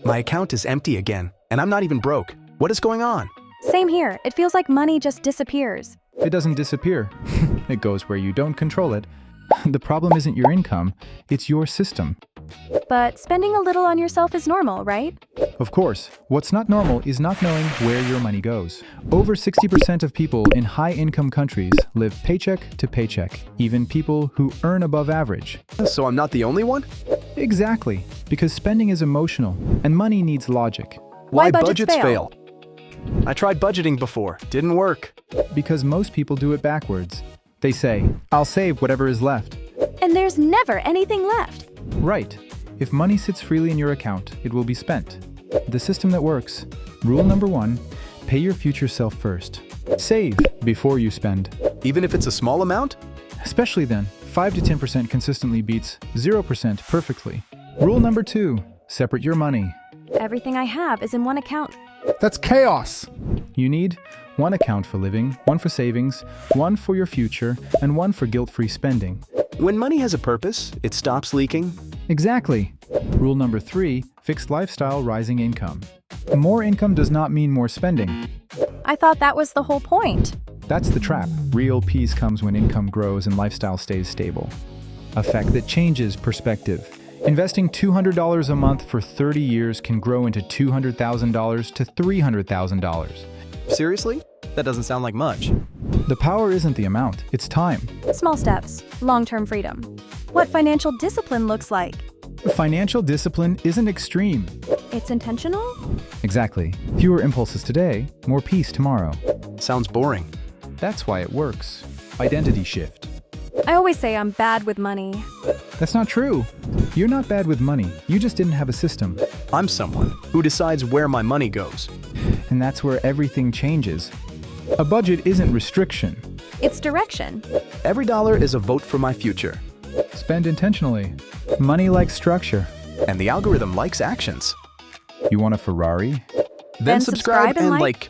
My account is empty again, and I'm not even broke. What is going on? Same here. It feels like money just disappears. It doesn't disappear. It goes where you don't control it. The problem isn't your income, it's your system. But spending a little on yourself is normal, right? Of course, what's not normal is not knowing where your money goes. Over 60% of people in high-income countries live paycheck to paycheck, even people who earn above average. So I'm not the only one? Exactly, because spending is emotional, and money needs logic. Why budgets fail? I tried budgeting before. Didn't work. Because most people do it backwards. They say, I'll save whatever is left. And there's never anything left. Right. If money sits freely in your account, it will be spent. The system that works. Rule number 1, pay your future self first. Save before you spend. Even if it's a small amount? Especially then, 5 to 10% consistently beats 0% perfectly. Rule number 2, separate your money. Everything I have is in one account. That's chaos! You need one account for living, one for savings, one for your future, and one for guilt-free spending. When money has a purpose, it stops leaking. Exactly. Rule number 3, fixed lifestyle, rising income. More income does not mean more spending. I thought that was the whole point. That's the trap. Real peace comes when income grows and lifestyle stays stable. A fact that changes perspective. Investing $200 a month for 30 years can grow into $200,000 to $300,000. Seriously? That doesn't sound like much. The power isn't the amount, it's time. Small steps, long-term freedom. What financial discipline looks like. Financial discipline isn't extreme. It's intentional? Exactly. Fewer impulses today, more peace tomorrow. Sounds boring. That's why it works. Identity shift. I always say I'm bad with money. That's not true. You're not bad with money, you just didn't have a system. I'm someone who decides where my money goes. And that's where everything changes. A budget isn't restriction. It's direction. Every dollar is a vote for my future. Spend intentionally. Money likes structure. And the algorithm likes actions. You want a Ferrari? Then subscribe and like.